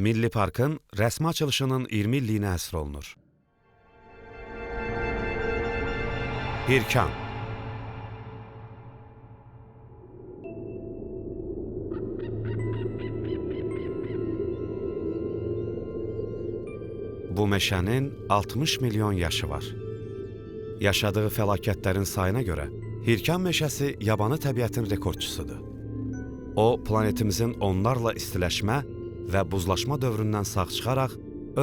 Milli Parkın rəsmi açılışının 20 illiyinə həsr olunur. Hirkan. Bu meşənin 60 milyon yaşı var. Yaşadığı fəlakətlərin sayına görə Hirkan meşəsi yabanı təbiətin rekordçusudur. O, planetimizin onlarla istiləşmə və buzlaşma dövründən sağ çıxaraq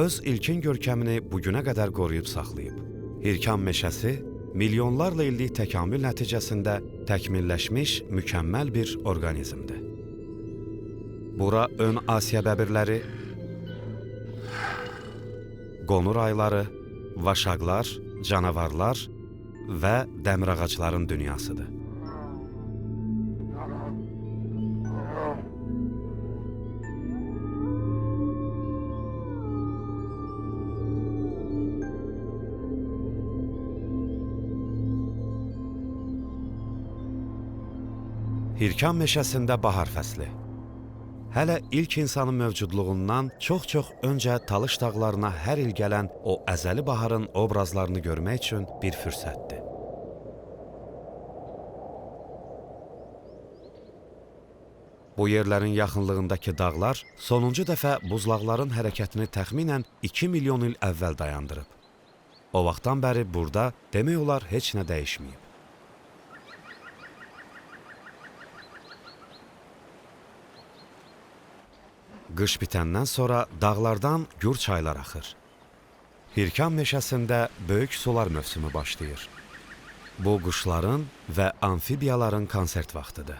öz ilkin görkəmini bugünə qədər qoruyub saxlayıb. Hirkan meşəsi milyonlarla illik təkamül nəticəsində təkmilləşmiş mükəmməl bir orqanizmdir. Bura ön Asiya bəbirləri, qonur ayları, vaşaqlar, canavarlar və dəmir ağacların dünyasıdır. Hirkan meşəsində bahar fəsli. Hələ ilk insanın mövcudluğundan çox-çox öncə Talış dağlarına hər il gələn o əzəli baharın obrazlarını görmək üçün bir fürsətdir. Bu yerlərin yaxınlığındakı dağlar sonuncu dəfə buzlaqların hərəkətini təxminən 2 milyon il əvvəl dayandırıb. O vaxtdan bəri burada demək olar heç nə dəyişməyib. Qış bitəndən sonra dağlardan gür çaylar axır. Hirkan meşəsində böyük sular mövsümü başlayır. Bu quşların və amfibiyaların konsert vaxtıdır.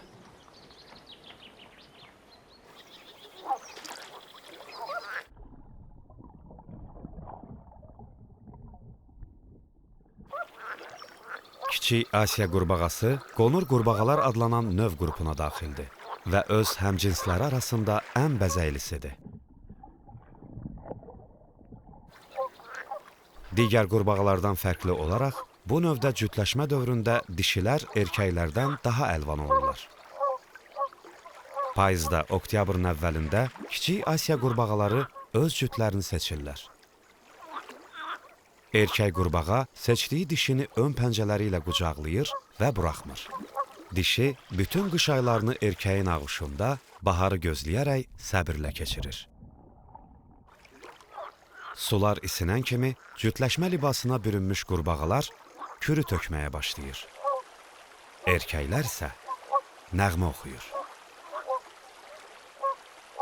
Kiçik Asiya qurbağası qonur qurbağalar adlanan növ qrupuna daxildir və öz həmcinsləri arasında ən bəzəylisidir. Digər qurbağalardan fərqli olaraq, bu növdə cütləşmə dövründə dişilər erkəklərdən daha əlvan olurlar. Payızda, oktyabrın əvvəlində Kiçik Asiya qurbağaları öz cütlərini seçirlər. Erkək qurbağa seçdiyi dişini ön pəncələri ilə qucaqlayır və buraxmır. Dişi bütün qış aylarını erkəyin ağuşunda baharı gözləyərək səbirlə keçirir. Sular isinən kimi cütləşmə libasına bürünmüş qurbağalar kürü tökməyə başlayır. Erkəklər isə nəğmə oxuyur.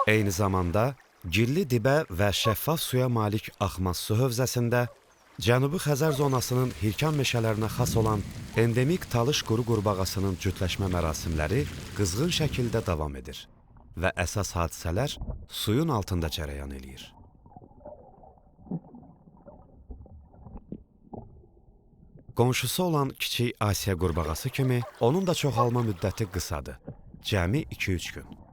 Eyni zamanda gilli dibə və şəffaf suya malik Axmaz su hövzəsində Cənubi Xəzər zonasının Hirkan meşələrinə xas olan endemik Talış quru qurbağasının cütləşmə mərasimləri qızğın şəkildə davam edir və əsas hadisələr suyun altında cərəyan eləyir. Qonşusu olan Kiçik Asiya qurbağası kimi onun da çoxalma müddəti qısadır, cəmi 2-3 gün.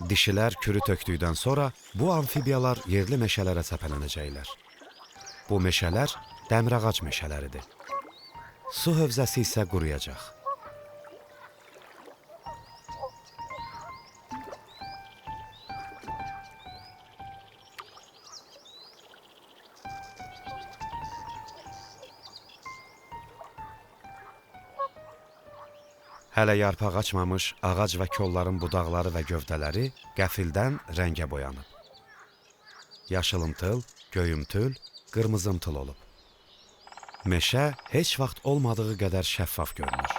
Dişilər kürü tökdükdən sonra bu amfibiyalar yerli meşələrə səpələnəcəklər. Bu meşələr dəmirağac meşələridir. Su hövzəsi isə quruyacaq. Hələ yarpaq açmamış ağac və kolların budaqları və gövdələri qəfildən rəngə boyanıb. Yaşılımtıl, göyümtül, qırmızımtıl olub. Meşə heç vaxt olmadığı qədər şəffaf görünür.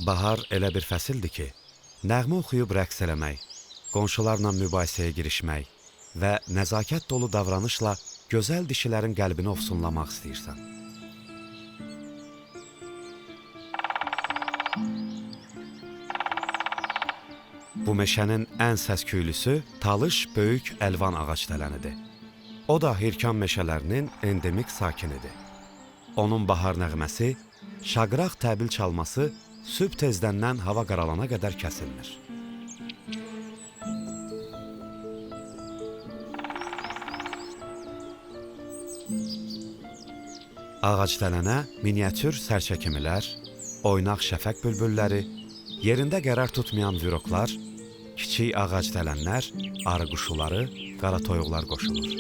Bahar elə bir fəsildir ki, nəğmə oxuyub rəqs eləmək, qonşularla mübahisəyə girişmək və nəzakət dolu davranışla gözəl dişilərin qəlbini ofsunlamaq istəyirsən. Bu meşənin ən səs-küylüsü Talış böyük əlvan ağac dələnidir. O da Hirkan meşələrinin endemik sakinidir. Onun bahar nəğməsi, şaqraq təbil çalması sübh tezdəndən hava qaralana qədər kəsilmir. Ağacdələnə miniatür sərçəkimilər, oynaq şəfəq bülbülləri, yerində qərar tutmayan vüroklar, kiçik ağacdələnlər, arıquşuları, qara toyuqlar qoşulur.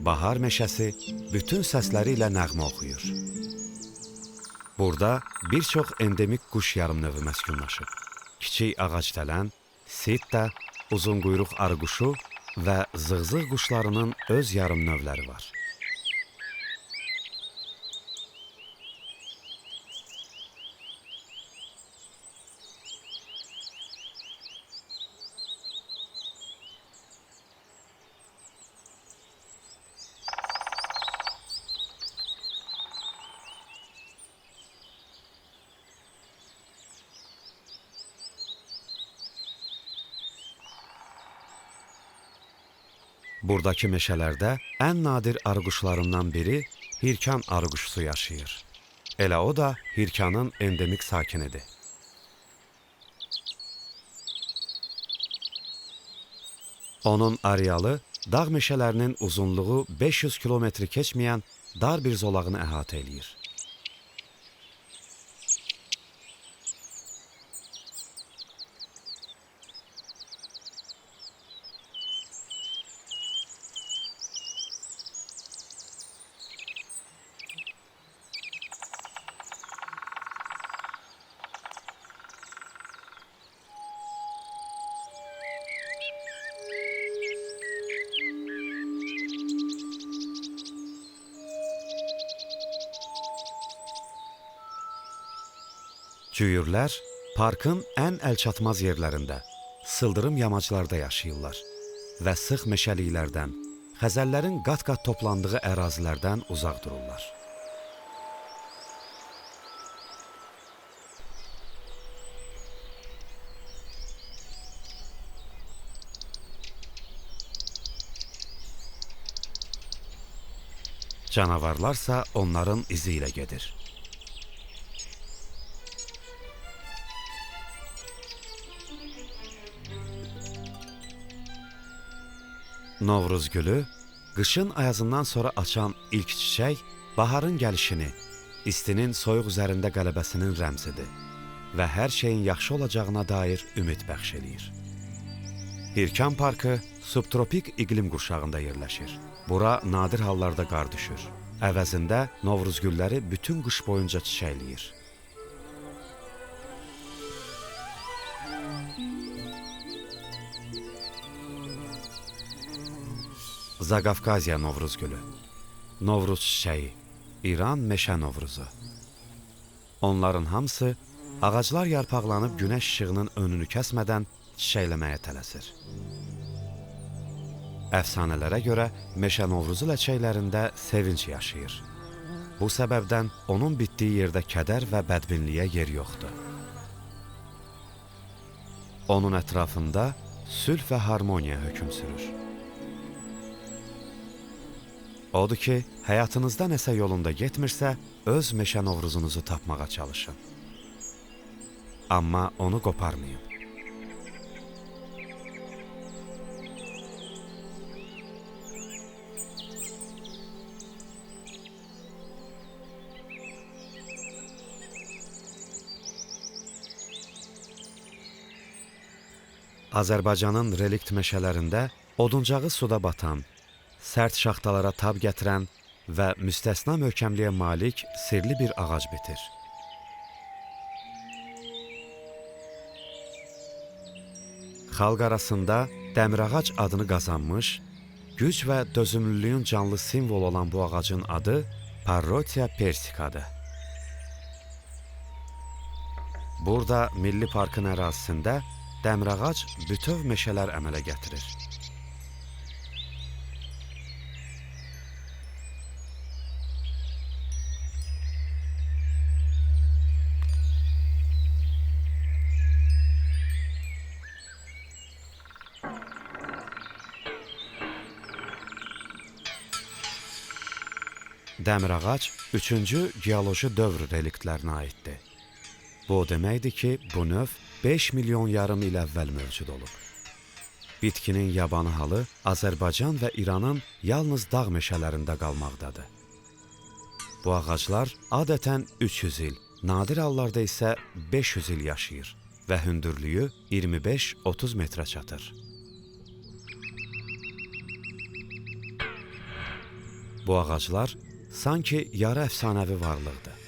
Bahar meşəsi bütün səsləri ilə nəğmə oxuyur. Burada bir çox endemik quş yarımnövü məskunlaşıb. Kiçik ağacdələn, sitta, uzunquyruq arıquşu və zığzığ quşlarının öz yarımnövləri var. Buradakı meşələrdə ən nadir arıquşlarından biri Hirkan arıquşusu yaşayır. Elə o da Hirkanın endemik sakinidir. Onun arealı dağ meşələrinin uzunluğu 500 kilometri keçməyən dar bir zolağını əhatə eləyir. Cüyürlər parkın ən əlçatmaz yerlərində, sıldırım yamaclarda yaşayırlar və sıx meşəliklərdən, xəzəllərin qat-qat toplandığı ərazilərdən uzaq dururlar. Canavarlarsa onların izi ilə gedir. Novruz gülü, qışın ayazından sonra açan ilk çiçək, baharın gəlişini, istinin soyuq üzərində qələbəsinin rəmzidir və hər şeyin yaxşı olacağına dair ümid bəxş eləyir. Hirkan parkı subtropik iqlim qurşağında yerləşir. Bura nadir hallarda qar düşür. Əvəzində Novruz gülləri bütün qış boyunca çiçəkləyir. Zaqafqaziya Novruz gülü, Novruz çiçəyi, İran meşə Novruzu. Onların hamısı ağaclar yarpaqlanıb günəş işığının önünü kəsmədən çiçəkləməyə tələsir. Əfsanələrə görə meşə Novruzu ləçəklərində sevinç yaşayır. Bu səbəbdən onun bitdiyi yerdə kədər və bədbinliyə yer yoxdur. Onun ətrafında sülh və harmoniya hökm sürür. Odur ki, həyatınızda nəsə yolunda getmirsə, öz meşə Novruzunuzu tapmağa çalışın. Amma onu qoparmayın. Azərbaycanın relikt meşələrində oduncağı suda batan, sərt şaxtalara tab gətirən və müstəsna möhkəmliyə malik sirli bir ağac bitir. Xalq arasında dəmirağac adını qazanmış, güc və dözümlülüyün canlı simvol olan bu ağacın adı Parrotia persikadır. Burada Milli Parkın ərazisində dəmirağac bütöv meşələr əmələ gətirir. Dəmirağac 3-cü geoloji dövr reliktlərinə aiddir. Bu o deməkdir ki, bu növ 5 milyon yarım il əvvəl mövcud olub. Bitkinin yabanı halı Azərbaycan və İranın yalnız dağ meşələrində qalmaqdadır. Bu ağaclar adətən 300 il, nadir hallarda isə 500 il yaşayır və hündürlüyü 25-30 metrə çatır. Bu ağaclar sanki yarı əfsanəvi varlıqdır.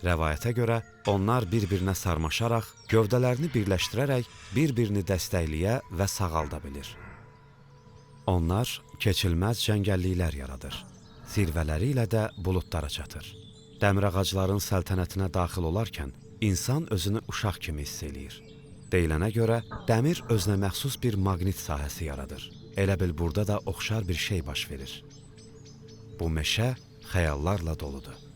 Rəvayətə görə onlar bir-birinə sarmaşaraq, gövdələrini birləşdirərək bir-birini dəstəkləyə və sağalda bilir. Onlar keçilməz cəngəlliklər yaradır. Zirvələri ilə də buludlara çatır. Dəmir ağacların səltənətinə daxil olarkən insan özünü uşaq kimi hiss eləyir. Deyilənə görə dəmir özünə məxsus bir maqnit sahəsi yaradır. Elə bil burada da oxşar bir şey baş verir. Bu meşə xəyallarla doludur.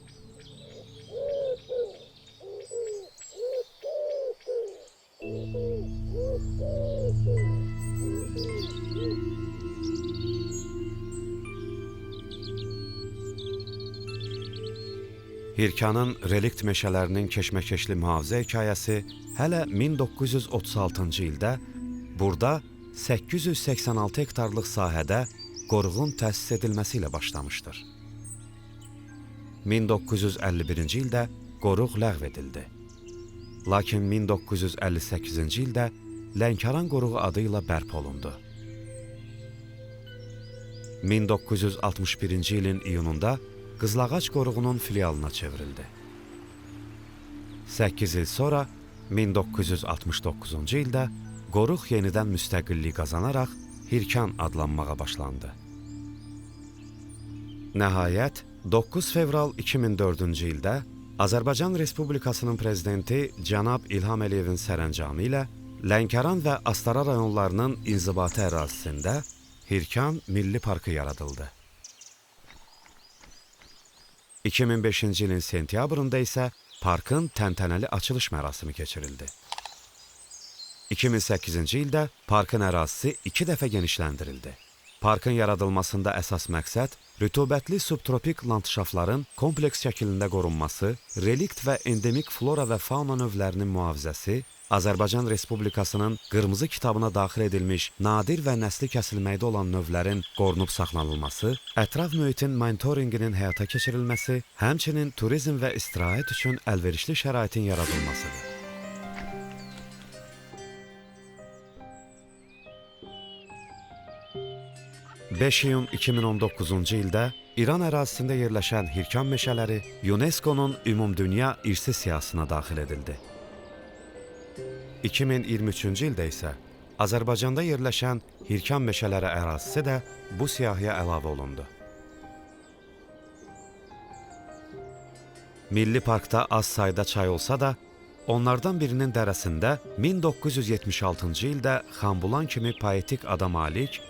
Hirkanın relikt meşələrinin keşməkeşli mühafizə hekayəsi hələ 1936-cı ildə burada 886 hektarlıq sahədə qoruğun təsis edilməsi ilə başlamışdır. 1951-ci ildə qoruq ləğv edildi. Lakin 1958-ci ildə Lənkəran qoruğu adı ilə bərpa olundu. 1961-ci ilin iyununda Qızılağac qoruğunun filialına çevrildi. 8 il sonra 1969-cu ildə qoruq yenidən müstəqillik qazanaraq Hirkan adlanmağa başlandı. Nəhayət, 9 fevral 2004-cü ildə Azərbaycan Respublikasının prezidenti cənab İlham Əliyevin sərəncamı ilə Lənkəran və Astara rayonlarının inzibati ərazisində Hirkan Milli Parkı yaradıldı. 2005-ci ilin sentyabrında isə parkın təntənəli açılış mərasimi keçirildi. 2008-ci ildə parkın ərazisi 2 dəfə genişləndirildi. Parkın yaradılmasında əsas məqsəd rütubətli subtropik landşafların kompleks şəklində qorunması, relikt və endemik flora və fauna növlərinin mühafizəsi, Azərbaycan Respublikasının Qırmızı kitabına daxil edilmiş nadir və nəsli kəsilməkdə olan növlərin qorunub saxlanılması, ətraf mühitin monitorinqinin həyata keçirilməsi, həmçinin turizm və istirahət üçün əlverişli şəraitin yaradılmasıdır. iyun 2019-cu ildə İran ərazisində yerləşən Hirkan meşələri UNESCO-nun Ümumdünya İrsi siyahısına daxil edildi. 2023-cü ildə isə Azərbaycanda yerləşən Hirkan meşələri ərazisi də bu siyahıya əlavə olundu. Milli parkda az sayda çay olsa da, onlardan birinin dərəsində 1976-cı ildə Xanbulan kimi poetik ada malik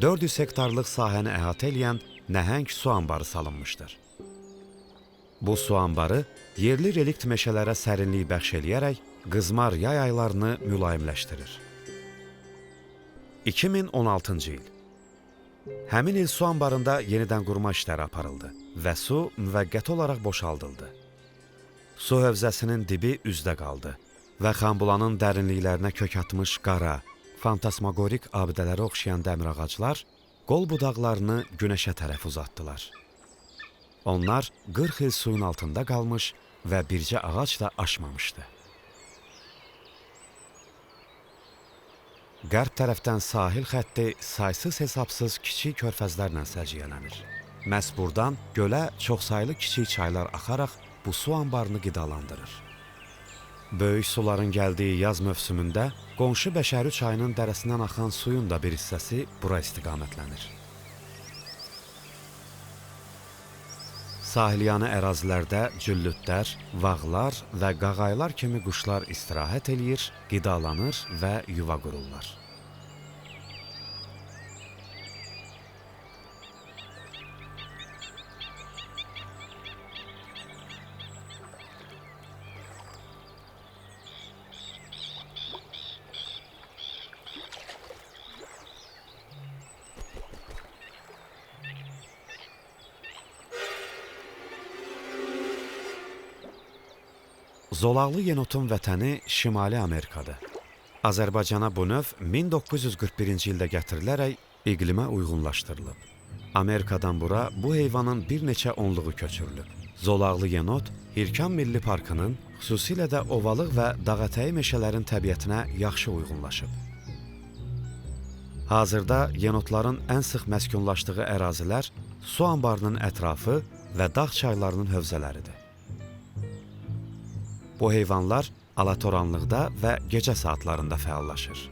400 hektarlıq sahəni əhatə eləyən nəhəng su anbarı salınmışdır. Bu su anbarı yerli relikt meşələrə sərinlik bəxş eləyərək qızmar yay aylarını mülayimləşdirir. 2016-cı il. Həmin il su anbarında yenidən qurma işləri aparıldı və su müvəqqəti olaraq boşaldıldı. Su hövzəsinin dibi üzdə qaldı və Xanbulanın dərinliklərinə kök atmış qara, fantasmagorik abidələrə oxşayan dəmir ağaclar qol budaqlarını günəşə tərəf uzatdılar. Onlar 40 il suyun altında qalmış və bircə ağac da aşmamışdı. Qərb tərəfdən sahil xətti saysız-hesabsız kiçik körfəzlərlə səciyyələnir. Məhz buradan gölə çoxsaylı kiçik çaylar axaraq bu su anbarını qidalandırır. Böyük suların gəldiyi yaz mövsümündə qonşu Bəşəri çayının dərəsindən axan suyun da bir hissəsi bura istiqamətlənir. Sahilyanı ərazilərdə cüllütlər, vağlar və qağaylar kimi quşlar istirahət eləyir, qidalanır və yuva qururlar. Zolaqlı yenotun vətəni Şimali Amerikadır. Azərbaycana bu növ 1941-ci ildə gətirilərək iqlimə uyğunlaşdırılıb. Amerikadan bura bu heyvanın bir neçə onluğu köçürülüb. Zolaqlı yenot Hirkan Milli Parkının, xüsusilə də ovalıq və dağətəyi meşələrin təbiətinə yaxşı uyğunlaşıb. Hazırda yenotların ən sıx məskunlaşdığı ərazilər su anbarının ətrafı və dağ çaylarının hövzələridir. Bu heyvanlar alatoranlıqda və gecə saatlarında fəallaşır.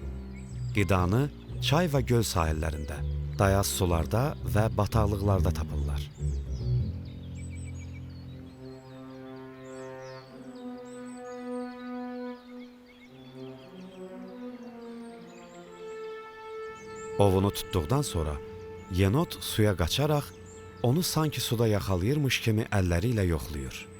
Qidanı çay və göl sahillərində, dayaz sularda və bataqlıqlarda tapırlar. Ovunu tutduqdan sonra yenot suya qaçaraq onu sanki suda yaxalayırmış kimi əlləri ilə yoxlayır.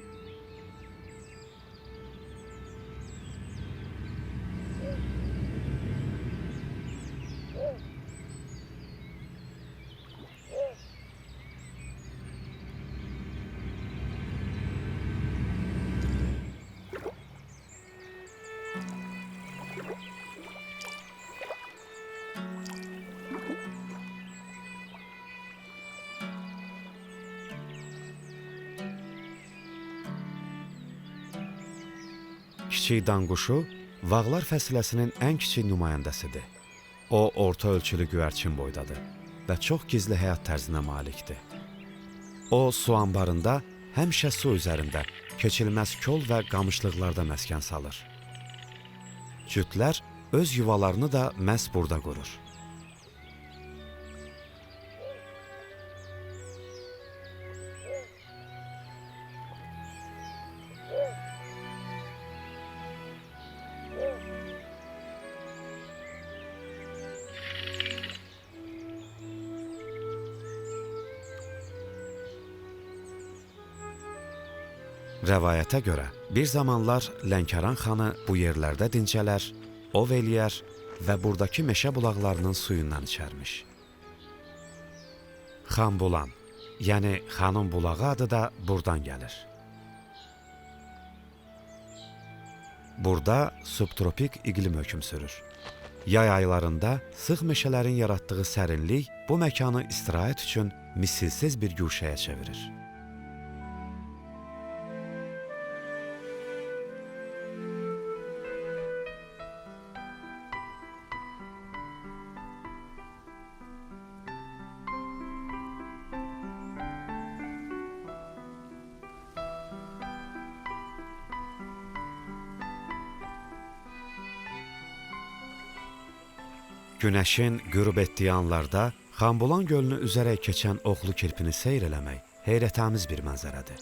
Kiçik danquşu Vağlar fəsiləsinin ən kiçik nümayəndəsidir. O, orta ölçülü güvərçin boydadır və çox gizli həyat tərzinə malikdir. O, su anbarında həmişə su üzərində, keçilməz kol və qamışlıqlarda məskən salır. Cütlər öz yuvalarını da məhz burada qurur. Rəvayətə görə, bir zamanlar Lənkəran xanı bu yerlərdə dincələr, ov eləyər və buradakı meşə bulaqlarının suyundan içərmiş. Xanbulan, yəni xanın bulağı adı da buradan gəlir. Burada subtropik iqlim hökm sürür. Yay aylarında sıx meşələrin yaratdığı sərinlik bu məkanı istirahət üçün misilsiz bir güşəyə çevirir. Günəşin qürub etdiyi anlarda Xanbulan gölünü üzərək keçən oxlu kirpini seyr eləmək heyrətamiz bir mənzərədir.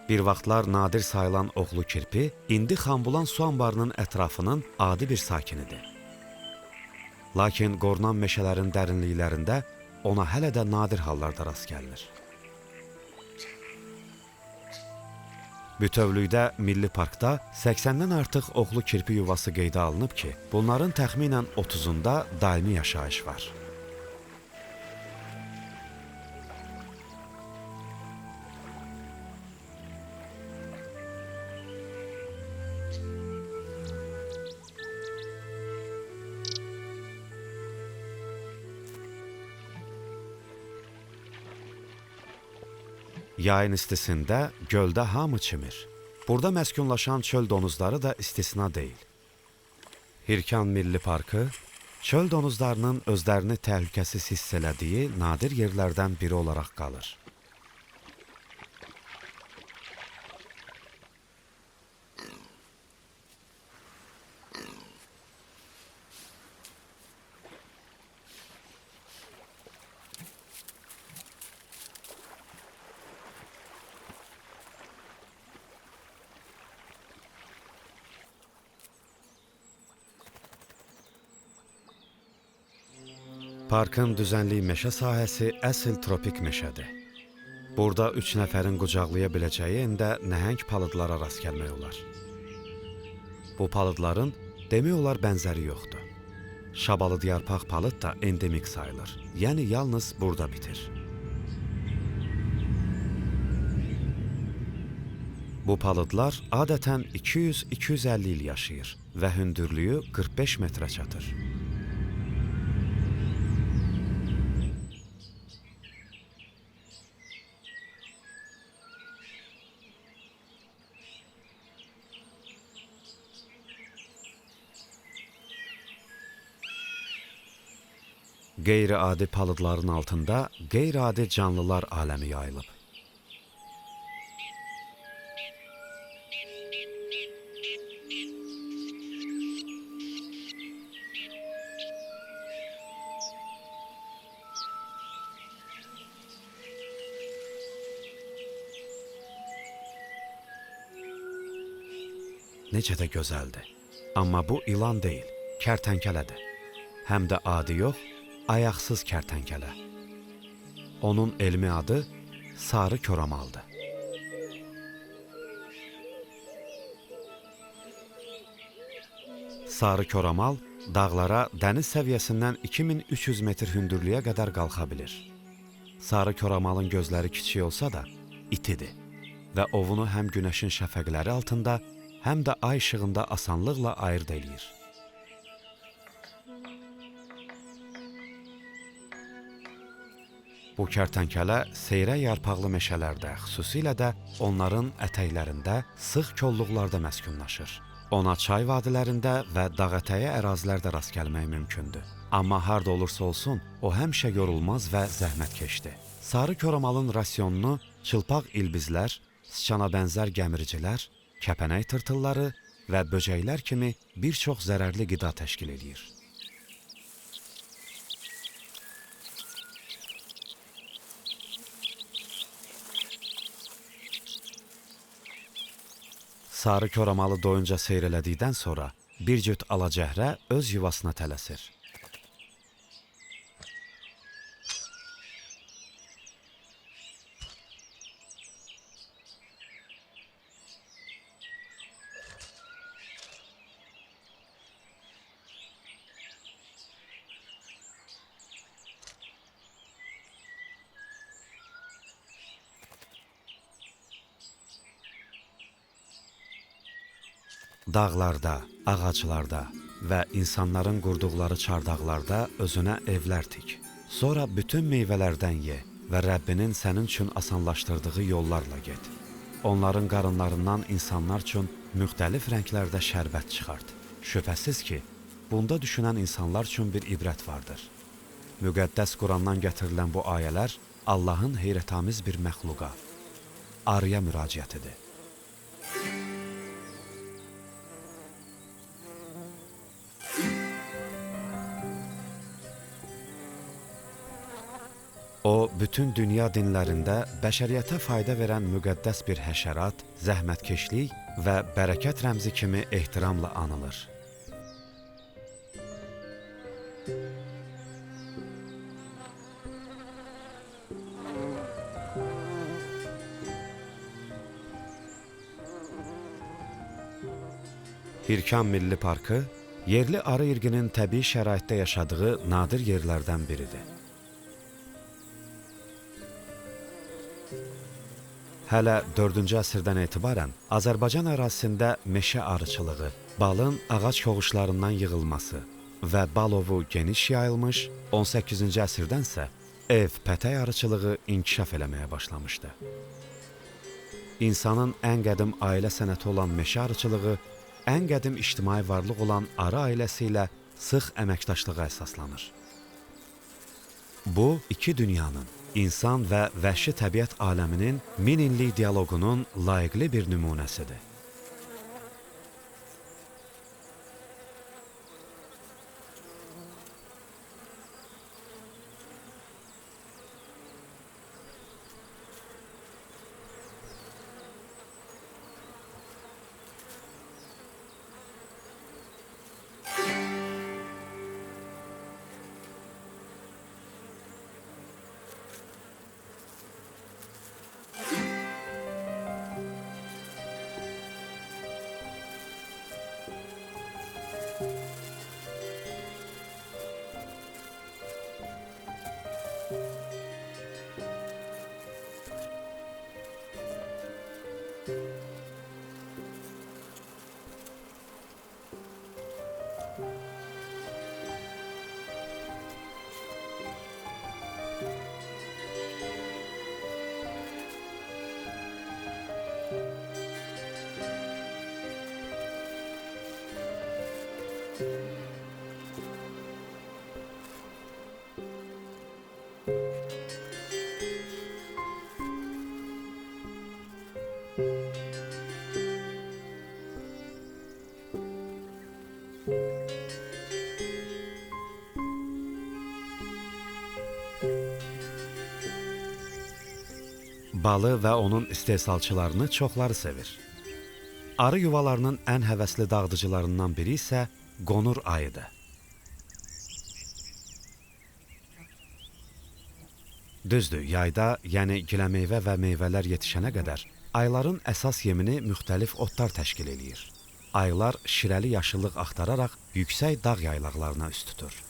Bir vaxtlar nadir sayılan oxlu kirpi indi Xanbulan su anbarının ətrafının adi bir sakinidir. Lakin qorunan meşələrin dərinliklərində ona hələ də nadir hallarda rast gəlinir. Bütövlükdə Milli Parkda 80-dən artıq oxlu kirpi yuvası qeydə alınıb ki, bunların təxminən 30-unda daimi yaşayış var. Yayın istisində göldə hamı çimir. Burada məskunlaşan çöl donuzları da istisna deyil. Hirkan Milli Parkı çöl donuzlarının özlərini təhlükəsiz hiss elədiyi nadir yerlərdən biri olaraq qalır. Parkın düzənlik meşə sahəsi əsl tropik meşədir. Burada 3 nəfərin qucaqlaya biləcəyi endə nəhəng palıdlara rast gəlmək olar. Bu palıdların demək olar bənzəri yoxdur. Şabalıdyarpaq palıd da endemik sayılır, yəni yalnız burada bitir. Bu palıdlar adətən 200-250 il yaşayır və hündürlüyü 45 metrə çatır. Qeyri-adi palıdların altında qeyri-adi canlılar aləmi yayılıb. Necə də gözəldir. Amma bu ilan deyil, kərtənkələdir. Həm də adi yox, ayaqsız kərtənkələ. Onun elmi adı sarı koramaldır. Sarı koramal dağlara dəniz səviyyəsindən 2300 metr hündürlüyə qədər qalxa bilir. Sarı koramalın gözləri kiçik olsa da itidir və ovunu həm günəşin şəfəqləri altında, həm də ay işığında asanlıqla ayırd eləyir. Bu kərtənkələ seyrək yarpaqlı meşələrdə, xüsusilə də onların ətəklərində, sıx kolluqlarda məskunlaşır. Ona çay vadilərində və dağətəyi ərazilərdə rast gəlmək mümkündür. Amma harda olursa olsun, o həmişə yorulmaz və zəhmətkeşdir. Sarı koramalın rasionunu çılpaq ilbizlər, sıçana bənzər gəmiricilər, kəpənək tırtılları və böcəklər kimi bir çox zərərli qida təşkil edir. Sarı koramalı doyunca seyr elədikdən sonra bir cüt alacəhrə öz yuvasına tələsir. Dağlarda, ağaclarda və insanların qurduqları çardaqlarda özünə evlər tik. Sonra bütün meyvələrdən ye və Rəbbinin sənin üçün asanlaşdırdığı yollarla get. Onların qarınlarından insanlar üçün müxtəlif rənglərdə şərbət çıxart. Şübhəsiz ki, bunda düşünən insanlar üçün bir ibrət vardır. Müqəddəs Qurandan gətirilən bu ayələr Allahın heyrətamiz bir məxluqa, arıya müraciətidir. O, bütün dünya dinlərində bəşəriyyətə fayda verən müqəddəs bir həşərat, zəhmətkeşlik və bərəkət rəmzi kimi ehtiramla anılır. Hirkan Milli Parkı yerli arı irqinin təbii şəraitdə yaşadığı nadir yerlərdən biridir. Hələ 4-cü əsrdən etibarən Azərbaycan ərazisində meşə arıçılığı, balın ağac koğuşlarından yığılması və balovu geniş yayılmış, 18-ci əsrdənsə ev, pətək arıçılığı inkişaf eləməyə başlamışdı. İnsanın ən qədim ailə sənəti olan meşə arıçılığı, ən qədim ictimai varlıq olan arı ailəsi ilə sıx əməkdaşlığa əsaslanır. Bu, iki dünyanın, insan və vəhşi təbiət aləminin min illik dialoqunun layiqli bir nümunəsidir. Balı və onun istehsalçılarını çoxları sevir. Arı yuvalarının ən həvəsli dağıdıcılarından biri isə qonur ayıdır. Düzdür, yayda, yəni giləmeyvə və meyvələr yetişənə qədər ayıların əsas yemini müxtəlif otlar təşkil eləyir. Ayılar şirəli yaşıllıq axtararaq yüksək dağ yaylaqlarına üst tutur.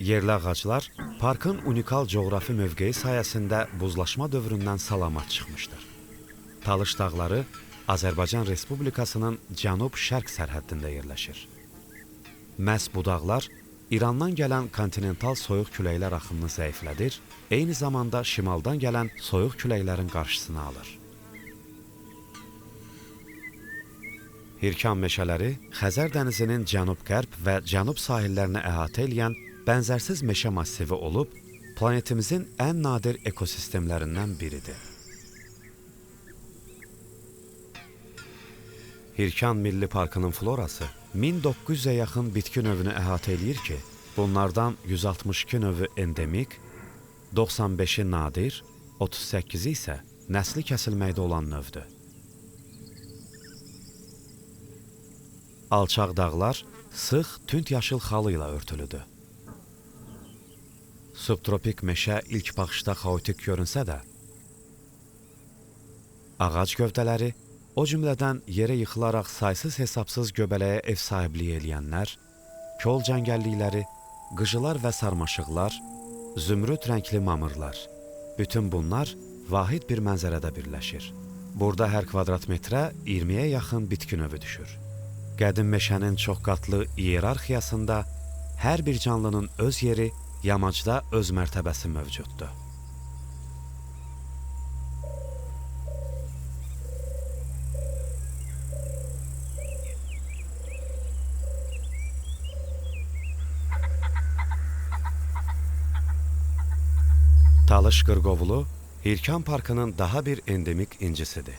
Yerli ağaclar parkın unikal coğrafi mövqeyi sayəsində buzlaşma dövründən salamat çıxmışdır. Talış dağları Azərbaycan Respublikasının cənub-şərq sərhəddində yerləşir. Məhz bu dağlar İrandan gələn kontinental soyuq küləklər axınını zəiflədir, eyni zamanda şimaldan gələn soyuq küləklərin qarşısını alır. Hirkan meşələri Xəzər dənizinin cənub-qərb və cənub sahillərini əhatə edən bənzərsiz meşə massivi olub, planetimizin ən nadir ekosistemlərindən biridir. Hirkan Milli Parkının florası 1900-ə yaxın bitki növünü əhatə eləyir ki, bunlardan 162 növü endemik, 95-i nadir, 38-i isə nəsli kəsilməkdə olan növdür. Alçaq dağlar sıx, tünd yaşıl xalı ilə örtülüdür. Subtropik meşə ilk baxışda xaotik görünsə də, ağac gövdələri, o cümlədən yerə yıxılaraq saysız-hesabsız göbələyə ev sahibliyi eləyənlər, kol cəngəllikləri, qıcılar və sarmaşıqlar, zümrüd rəngli mamırlar, bütün bunlar vahid bir mənzərədə birləşir. Burada hər kvadrat metrə 20-yə yaxın bitki növü düşür. Qədim meşənin çoxqatlı iyerarxiyasında hər bir canlının öz yeri, yamacda öz mərtəbəsi mövcuddur. Talış qırqovulu Hirkan parkının daha bir endemik incisidir.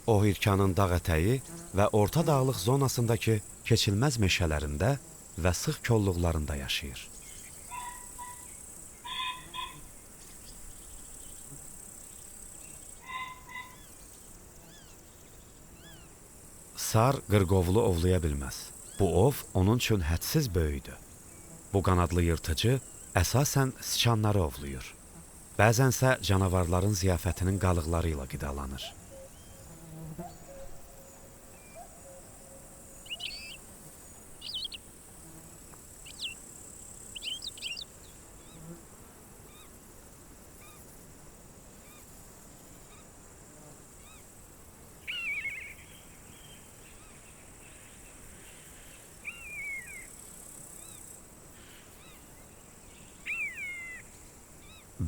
O, Hirkanın dağ ətəyi və orta dağlıq zonasındakı keçilməz meşələrində və sıx kolluqlarında yaşayır. Sar qırqovulu ovlaya bilməz. Bu ov onun üçün hədsiz böyükdür. Bu qanadlı yırtıcı əsasən sıçanları ovlayır. Bəzənsə canavarların ziyafətinin qalıqları ilə qidalanır.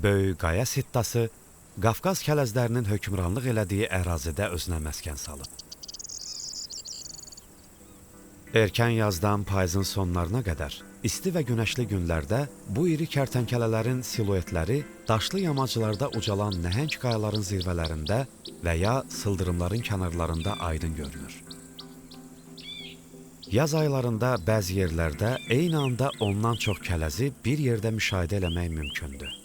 Böyük qaya sittası Qafqaz kələzlərinin hökmranlıq elədiyi ərazidə özünə məskən salıb. Erkən yazdan payızın sonlarına qədər isti və günəşli günlərdə bu iri kərtənkələlərin siluetləri daşlı yamaclarda ucalan nəhəng qayaların zirvələrində və ya sıldırımların kənarlarında aydın görünür. Yaz aylarında bəzi yerlərdə eyni anda ondan çox kələzi bir yerdə müşahidə eləmək mümkündür.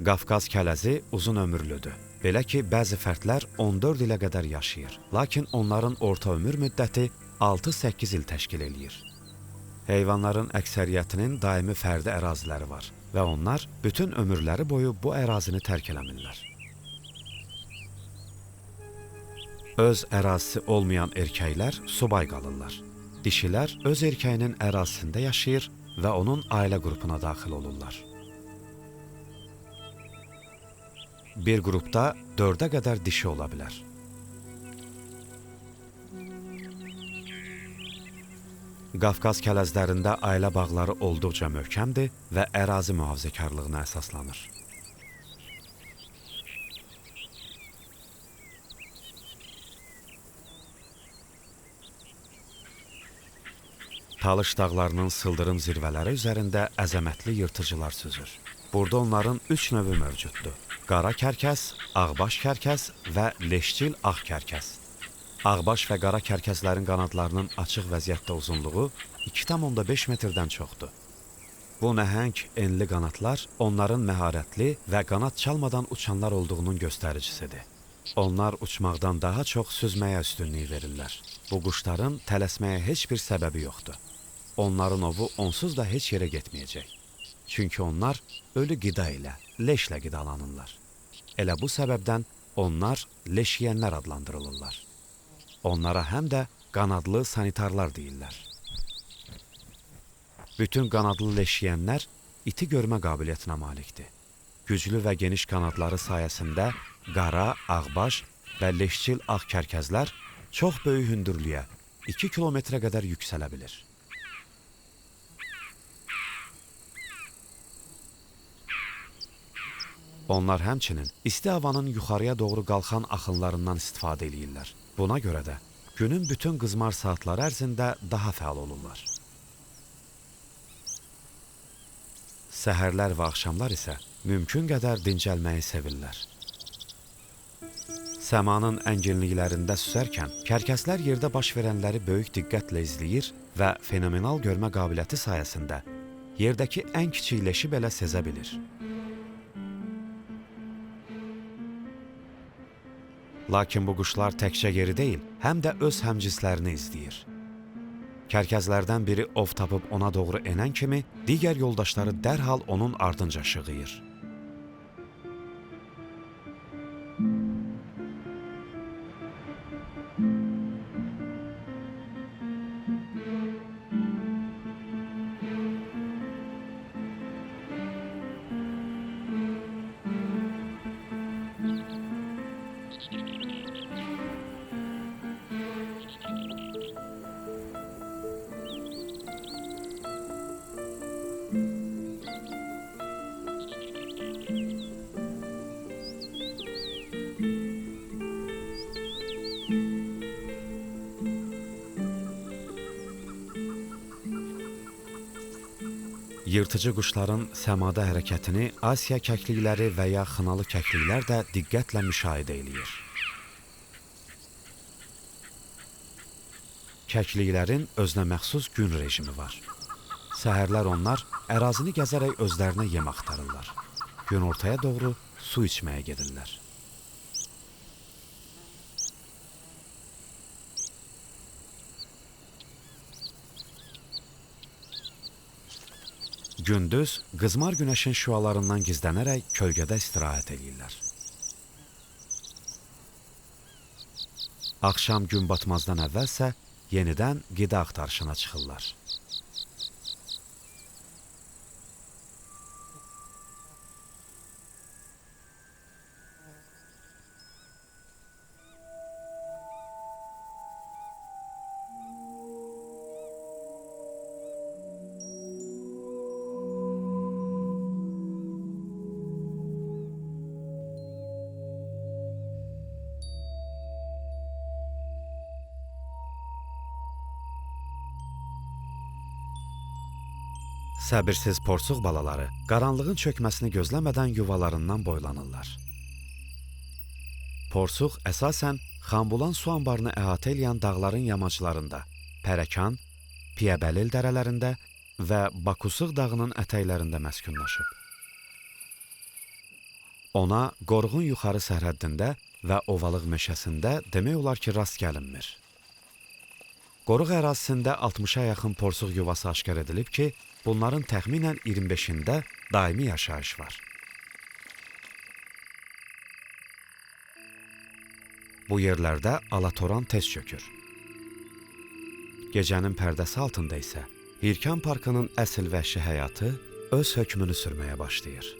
Qafqaz kələzi uzun ömürlüdür. Belə ki, bəzi fərdlər 14 ilə qədər yaşayır. Lakin onların orta ömür müddəti 6-8 il təşkil eləyir. Heyvanların əksəriyyətinin daimi fərdi əraziləri var və onlar bütün ömürləri boyu bu ərazini tərk eləmirlər. Öz ərazisi olmayan erkəklər subay qalırlar. Dişilər öz erkəyinin ərazisində yaşayır və onun ailə qrupuna daxil olurlar. Bir qrupda 4-ə qədər dişi ola bilər. Qafqaz kələzlərində ailə bağları olduqca möhkəmdir və ərazi mühafizəkarlığına əsaslanır. Talış dağlarının sıldırım zirvələri üzərində əzəmətli yırtıcılar süzür. Burada onların 3 növü mövcuddur. Qara kərkəs, ağbaş kərkəs və leşçil ağ kərkəs. Ağbaş və qara kərkəslərin qanadlarının açıq vəziyyətdə uzunluğu 2,5 metrdən çoxdur. Bu nəhəng, enli qanadlar onların məharətli və qanad çalmadan uçanlar olduğunun göstəricisidir. Onlar uçmaqdan daha çox süzməyə üstünlük verirlər. Bu quşların tələsməyə heç bir səbəbi yoxdur. Onların ovu onsuz da heç yerə getməyəcək. Çünki onlar ölü qida ilə, leşlə qidalanırlar. Elə bu səbəbdən onlar leş yeyənlər adlandırılırlar. Onlara həm də qanadlı sanitarlar deyirlər. Bütün qanadlı leş yeyənlər iti görmə qabiliyyətinə malikdir. Güclü və geniş qanadları sayəsində qara, ağbaş və leşçil ağ kərkəzlər çox böyük hündürlüyə, 2 kilometrə qədər yüksələ bilir. Onlar həmçinin isti havanın yuxarıya doğru qalxan axınlarından istifadə edirlər. Buna görə də günün bütün qızmar saatları ərzində daha fəal olurlar. Səhərlər və axşamlar isə mümkün qədər dincəlməyi sevirlər. Səmanın ənginliklərində süzərkən kərkəslər yerdə baş verənləri böyük diqqətlə izləyir və fenomenal görmə qabiliyyəti sayəsində yerdəki ən kiçik leşi belə sezə bilir. Lakin bu quşlar təkcə yeri deyil, həm də öz həmcinslərini izləyir. Kərkəzlərdən biri ov tapıb ona doğru enən kimi, digər yoldaşları dərhal onun ardınca şığıyır. Yırtıcı quşların səmada hərəkətini Asiya kəklikləri və ya xınalı kəkliklər də diqqətlə müşahidə eləyir. Kəkliklərin özünə məxsus gün rejimi var. Səhərlər onlar ərazini gəzərək özlərinə yem axtarırlar. Günortaya doğru su içməyə gedirlər. Gündüz qızmar günəşin şüalarından gizlənərək kölgədə istirahət edirlər. Axşam gün batmazdan əvvəlsə yenidən qida axtarışına çıxırlar. Səbirsiz porsuq balaları qaranlığın çökməsini gözləmədən yuvalarından boylanırlar. Porsuq əsasən Xanbulan su anbarını əhatə edən dağların yamaclarında, Pərəkan, Piyəbəlil dərələrində və Bakusıq dağının ətəklərində məskunlaşıb. Ona Qorğun yuxarı sərhəddində və Ovalıq meşəsində demək olar ki, rast gəlinmir. Qoruq ərazisində 60-a yaxın porsuq yuvası aşkar edilib ki, bunların təxminən 25-də daimi yaşayış var. Bu yerlərdə alatoran tez çökür. Gecənin pərdəsi altında isə Hirkan Parkının əsl vəhşi həyatı öz hökmünü sürməyə başlayır.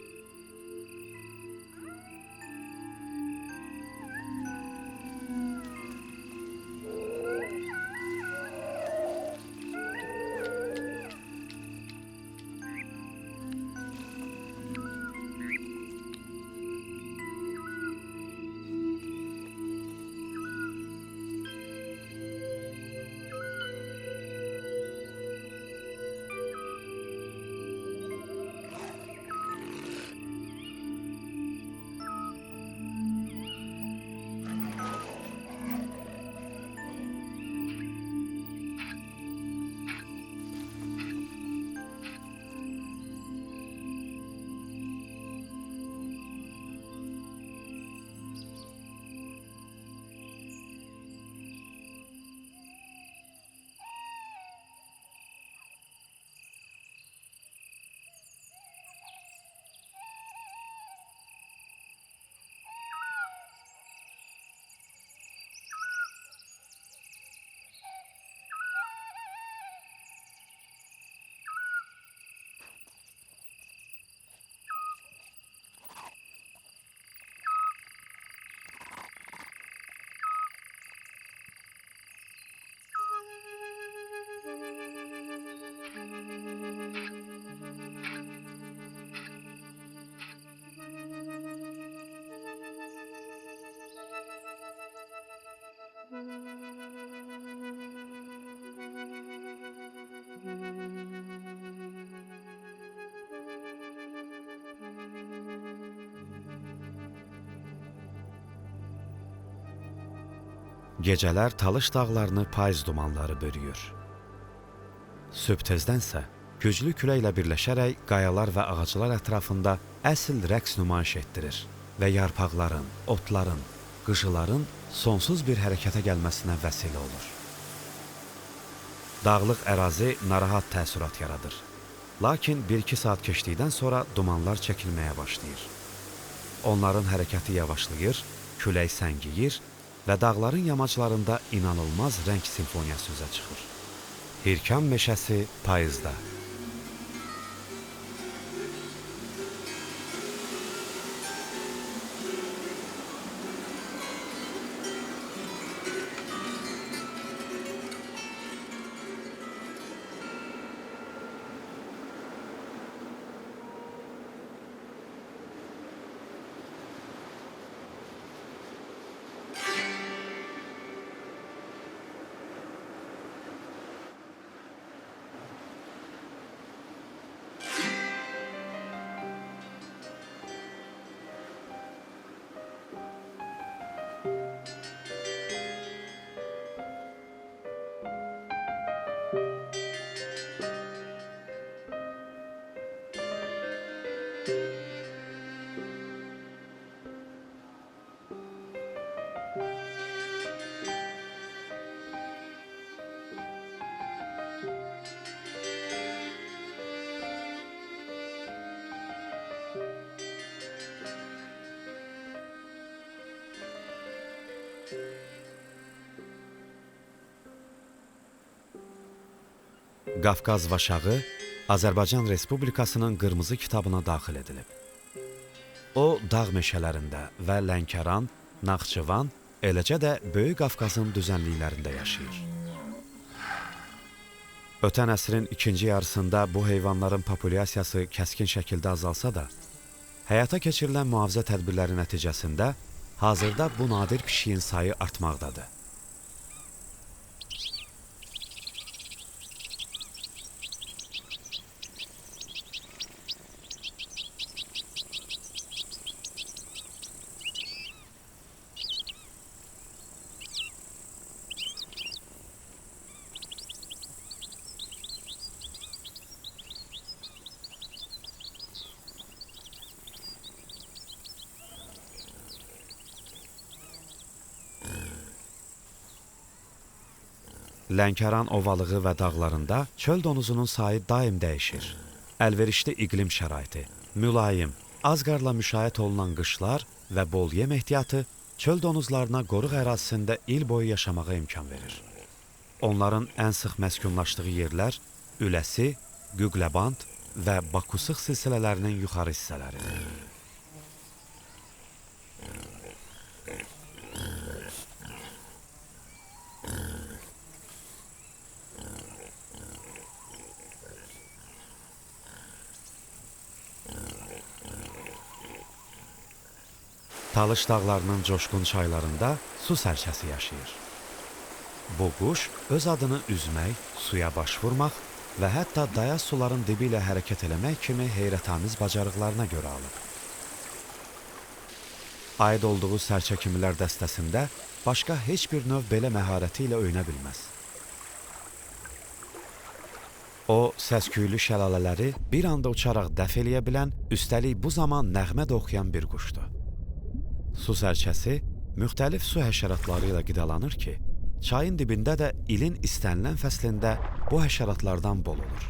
Gecələr Talış dağlarını payız dumanları bürüyür. Sübh tezdənsə güclü küləklə birləşərək qayalar və ağaclar ətrafında əsl rəqs nümayiş etdirir və yarpaqların, otların, qıcıların sonsuz bir hərəkətə gəlməsinə vəsilə olur. Dağlıq ərazi narahat təəssürat yaradır. Lakin 1-2 saat keçdikdən sonra dumanlar çəkilməyə başlayır. Onların hərəkəti yavaşlayır, külək səngiyir və dağların yamaclarında inanılmaz rəng simfoniyası üzə çıxır. Hirkan meşəsi payızda. Qafqaz vaşağı Azərbaycan Respublikasının qırmızı kitabına daxil edilib. O, dağ meşələrində və Lənkəran, Naxçıvan, eləcə də Böyük Qafqazın düzənliklərində yaşayır. Ötən əsrin ikinci yarısında bu heyvanların populyasiyası kəskin şəkildə azalsa da, həyata keçirilən mühafizə tədbirləri nəticəsində hazırda bu nadir pişiyin sayı artmaqdadır. Lənkəran ovalığı və dağlarında çöl donuzunun sayı daim dəyişir. Əlverişli iqlim şəraiti, mülayim, az qarla müşayiət olunan qışlar və bol yem ehtiyatı çöl donuzlarına qoruq ərazisində il boyu yaşamağa imkan verir. Onların ən sıx məskunlaşdığı yerlər Üləsi, Güqləband və Bakusıq silsilələrinin yuxarı hissələridir. Talış dağlarının coşqun çaylarında su sərçəsi yaşayır. Bu quş öz adını üzmək, suya baş vurmaq və hətta dayaz suların dibi ilə hərəkət eləmək kimi heyrətamiz bacarıqlarına görə alıb. Aid olduğu sərçə kimilər dəstəsində başqa heç bir növ belə məharəti ilə öynə bilməz. O, səsküylü şəlalələri bir anda uçaraq dəf eləyə bilən, üstəlik bu zaman nəğmə də oxuyan bir quşdur. Su sərçəsi müxtəlif su həşəratları ilə qidalanır ki, çayın dibində də ilin istənilən fəslində bu həşəratlardan bol olur.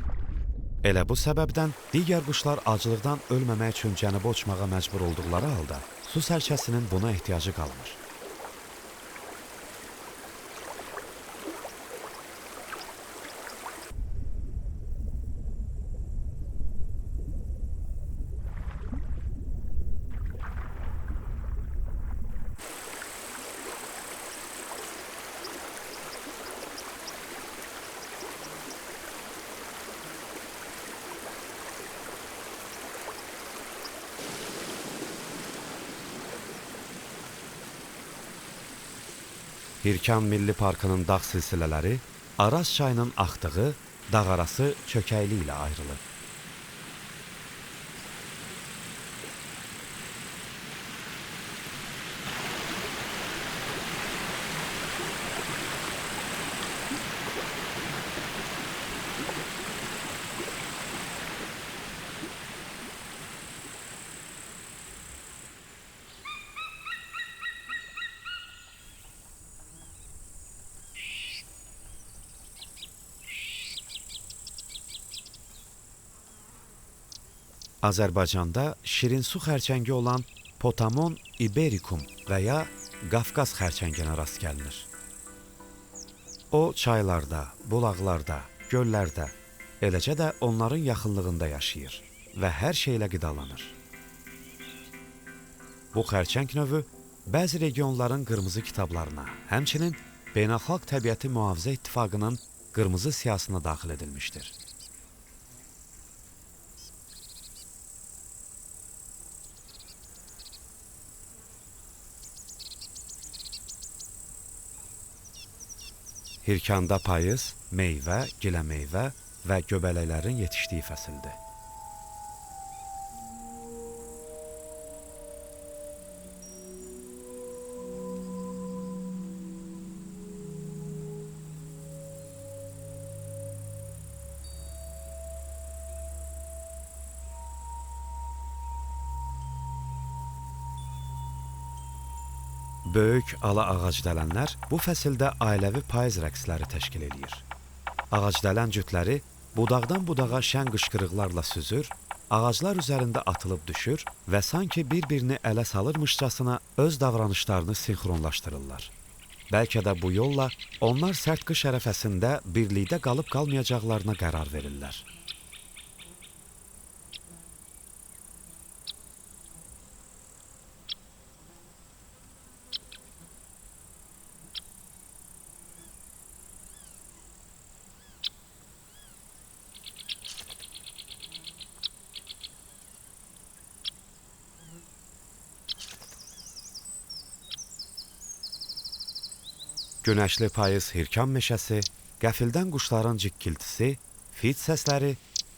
Elə bu səbəbdən digər quşlar acılıqdan ölməmək üçün cənuba uçmağa məcbur olduqları halda su sərçəsinin buna ehtiyacı qalmır. Hirkan Milli Parkının dağ silsilələri Araz çayının axdığı dağarası çökəkli ilə ayrılır. Azərbaycanda şirin su xərçəngi olan Potamon ibericum və ya Qafqaz xərçənginə rast gəlinir. O, çaylarda, bulaqlarda, göllərdə, eləcə də onların yaxınlığında yaşayır və hər şeylə qidalanır. Bu xərçəng növü bəzi regionların qırmızı kitablarına, həmçinin Beynəlxalq Təbiəti Mühafizə İttifaqının qırmızı siyahısına daxil edilmişdir. Hirkanda payız, meyvə, giləmeyvə və göbələklərin yetişdiyi fəsildir. Böyük ala ağacdələnlər bu fəsildə ailəvi payız rəqsləri təşkil edir. Ağacdələn cütləri budaqdan budağa şən qışqırıqlarla süzür, ağaclar üzərində atılıb düşür və sanki bir-birini ələ salırmışcasına öz davranışlarını sinxronlaşdırırlar. Bəlkə də bu yolla onlar sərt qış ərəfəsində birlikdə qalıb qalmayacaqlarına qərar verirlər. Günəşli payız Hirkan meşəsi, qəfildən quşların cikkiltisi, fit səsləri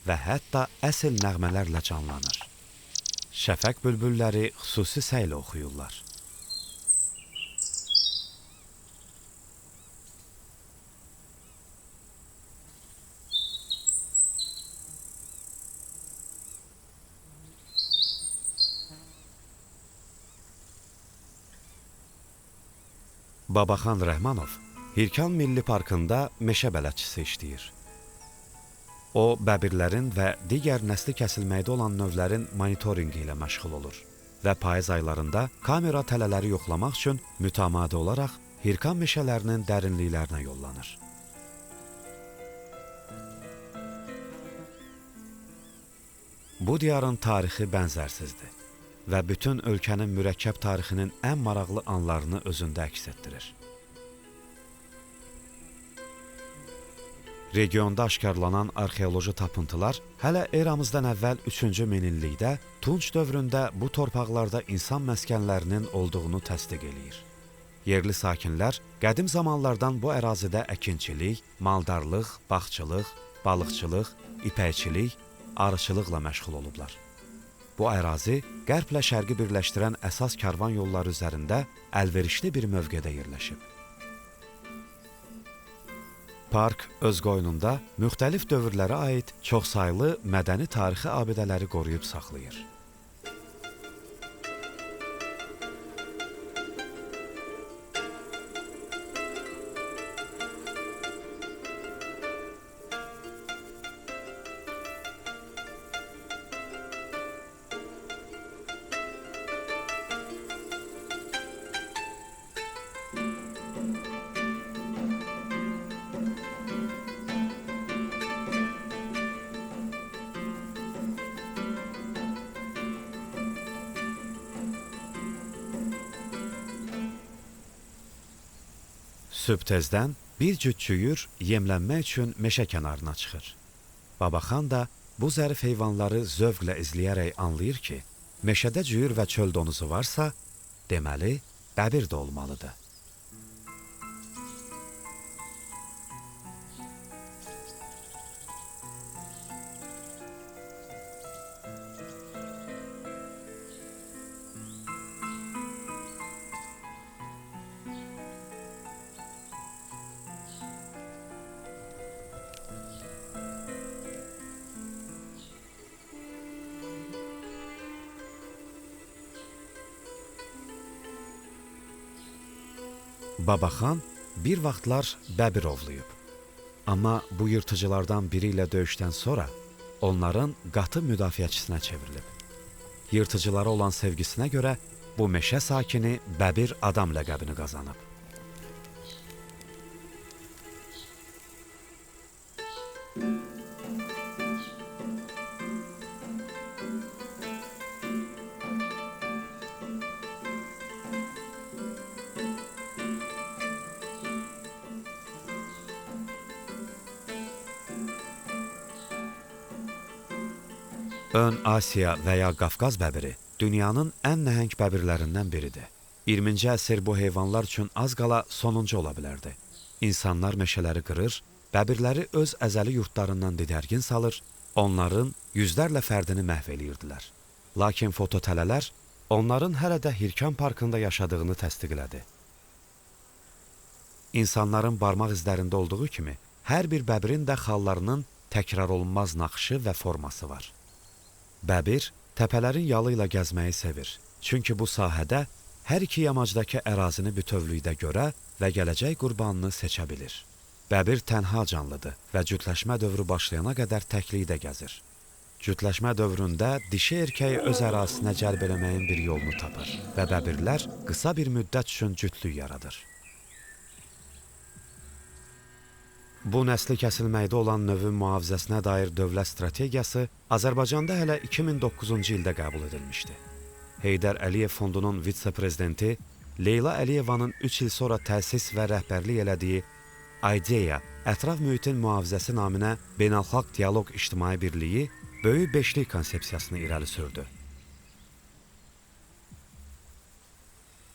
və hətta əsl nəğmələrlə canlanır. Şəfəq bülbülləri xüsusi səylə oxuyurlar. Babaxan Rəhmanov Hirkan Milli Parkında meşə bələdçisi işləyir. O, bəbirlərin və digər nəsli kəsilməkdə olan növlərin monitorinqi ilə məşğul olur və payız aylarında kamera tələləri yoxlamaq üçün mütəmadi olaraq Hirkan meşələrinin dərinliklərinə yollanır. Bu diyarın tarixi bənzərsizdir və bütün ölkənin mürəkkəb tarixinin ən maraqlı anlarını özündə əks etdirir. Regionda aşkarlanan arxeoloji tapıntılar hələ eramızdan əvvəl 3-cü minillikdə Tunç dövründə bu torpaqlarda insan məskənlərinin olduğunu təsdiq eləyir. Yerli sakinlər qədim zamanlardan bu ərazidə əkinçilik, maldarlıq, bağçılıq, balıqçılıq, ipəkçilik, arıçılıqla məşğul olublar. Bu ərazi qərblə şərqi birləşdirən əsas karvan yolları üzərində əlverişli bir mövqedə yerləşib. Park öz qoynunda müxtəlif dövrlərə aid çoxsaylı mədəni tarixi abidələri qoruyub saxlayır. Sübh tezdən bir cüt cüyür yemlənmək üçün meşə kənarına çıxır. Babaxan da bu zərif heyvanları zövqlə izləyərək anlayır ki, meşədə cüyür və çöl donuzu varsa, deməli, bəbir də olmalıdır. Babaxan bir vaxtlar bəbir ovlayıb. Amma bu yırtıcılardan biri ilə döyüşdən sonra onların qatı müdafiəçisinə çevrilib. Yırtıcılara olan sevgisinə görə bu meşə sakini Bəbir adam ləqəbini qazanıb. Ön Asiya və ya Qafqaz bəbiri dünyanın ən nəhəng bəbirlərindən biridir. 20-ci əsr bu heyvanlar üçün az qala sonuncu ola bilərdi. İnsanlar meşələri qırır, bəbirləri öz əzəli yurtlarından didərgin salır, onların yüzlərlə fərdini məhv eləyirdilər. Lakin fototələlər onların hələ də Hirkan parkında yaşadığını təsdiqlədi. İnsanların barmaq izlərində olduğu kimi, hər bir bəbirin də xallarının təkrar olunmaz naxışı və forması var. Bəbir təpələrin yalı ilə gəzməyi sevir, çünki bu sahədə hər iki yamacdakı ərazini bütövlükdə görə və gələcək qurbanını seçə bilir. Bəbir tənha canlıdır və cütləşmə dövrü başlayana qədər təklikdə gəzir. Cütləşmə dövründə dişi erkəyi öz ərazisinə cəlb eləməyin bir yolunu tapır və bəbirlər qısa bir müddət üçün cütlük yaradır. Bu nəsli kəsilməkdə olan növün mühafizəsinə dair dövlət strategiyası Azərbaycanda hələ 2009-cu ildə qəbul edilmişdi. Heydər Əliyev Fondunun vitse-prezidenti Leyla Əliyevanın 3 il sonra təsis və rəhbərlik elədiyi IDEA, ətraf mühitin mühafizəsi naminə Beynəlxalq Dialoq İctimai Birliyi böyük beşlik konsepsiyasını irəli sürdü.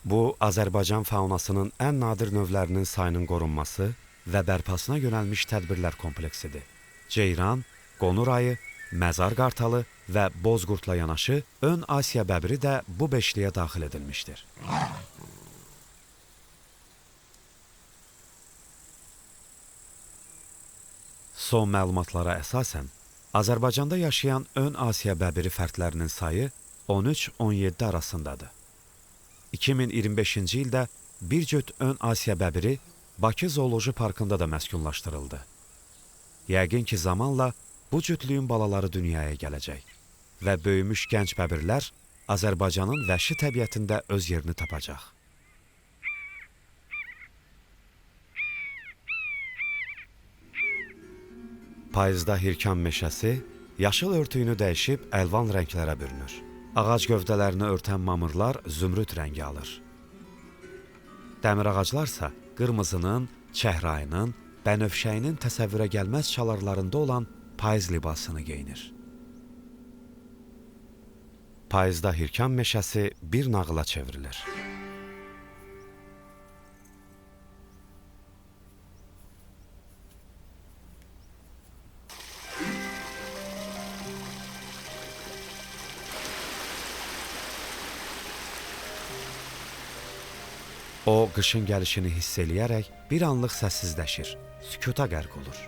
Bu, Azərbaycan faunasının ən nadir növlərinin sayının qorunması və bərpasına yönəlmiş tədbirlər kompleksidir. Ceyran, qonur ayı, məzar qartalı və bozqurdla yanaşı Ön Asiya bəbiri də bu beşliyə daxil edilmişdir. Son məlumatlara əsasən, Azərbaycanda yaşayan Ön Asiya bəbiri fərdlərinin sayı 13-17 arasındadır. 2025-ci ildə bir cüt Ön Asiya bəbiri Bakı Zooloji Parkında da məskunlaşdırıldı. Yəqin ki, zamanla bu cütlüyün balaları dünyaya gələcək və böyümüş gənc bəbirlər Azərbaycanın vəhşi təbiətində öz yerini tapacaq. Payızda Hirkan meşəsi yaşıl örtüyünü dəyişib əlvan rənglərə bürünür. Ağac gövdələrini örtən mamırlar zümrüd rəngi alır. Dəmir ağaclarsa qırmızının, çəhrayının, bənövşəyinin təsəvvürə gəlməz çalarlarında olan payız libasını geyinir. Payızda Hirkan meşəsi bir nağıla çevrilir. O, qışın gəlişini hiss eləyərək bir anlıq səssizləşir, sükuta qərq olur.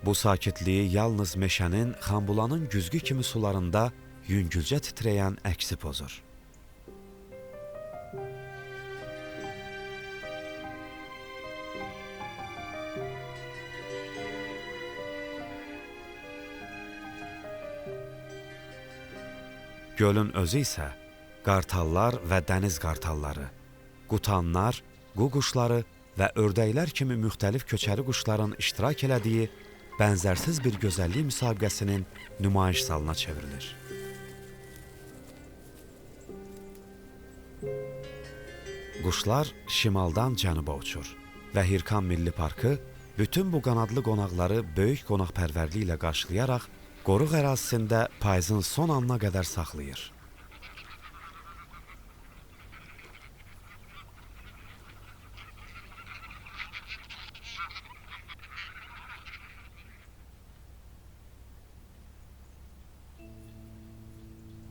Bu sakitliyi yalnız meşənin Xanbulanın güzgü kimi sularında yüngülcə titrəyən əksi pozur. Gölün özü isə qartallar və dəniz qartalları, qutanlar, qu quşları və ördəklər kimi müxtəlif köçəri quşların iştirak elədiyi bənzərsiz bir gözəllik müsabiqəsinin nümayiş salına çevrilir. Quşlar şimaldan cənuba uçur və Hirkan Milli Parkı bütün bu qanadlı qonaqları böyük qonaqpərvərliyi ilə qarşılayaraq qoruq ərazisində payızın son anına qədər saxlayır.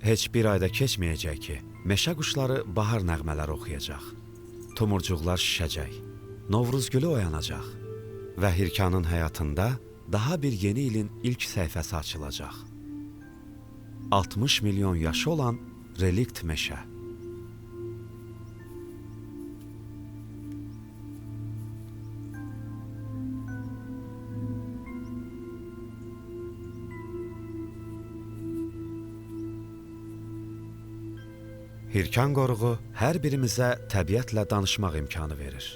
Heç bir ayda keçməyəcək ki, meşə quşları bahar nəğmələri oxuyacaq. Tumurcuqlar şişəcək, Novruz gülü oyanacaq və Hirkanın həyatında daha bir yeni ilin ilk səhifəsi açılacaq. 60 milyon yaşı olan relikt meşə. Hirkan qoruğu hər birimizə təbiətlə danışmaq imkanı verir.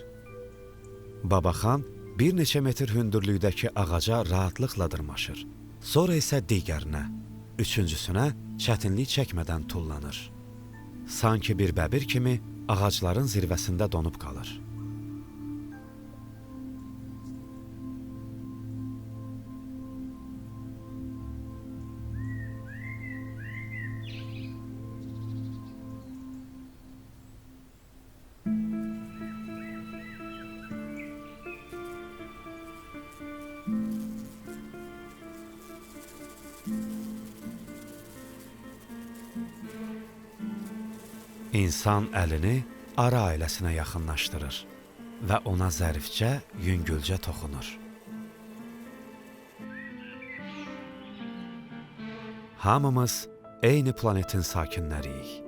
Babaxan bir neçə metr hündürlükdəki ağaca rahatlıqla dırmaşır. Sonra isə digərinə, üçüncüsünə çətinlik çəkmədən tullanır. Sanki bir bəbir kimi ağacların zirvəsində donub qalır. İnsan əlini ara ailəsinə yaxınlaşdırır və ona zərifcə, yüngülcə toxunur. Hamımız eyni planetin sakinləriyik.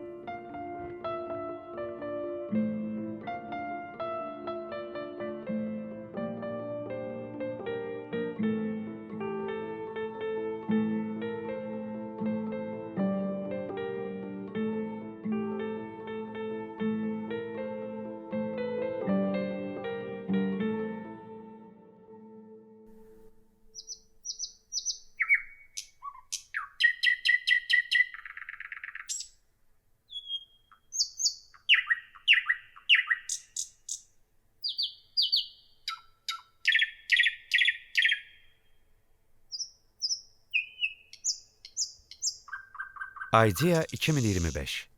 Idea 2025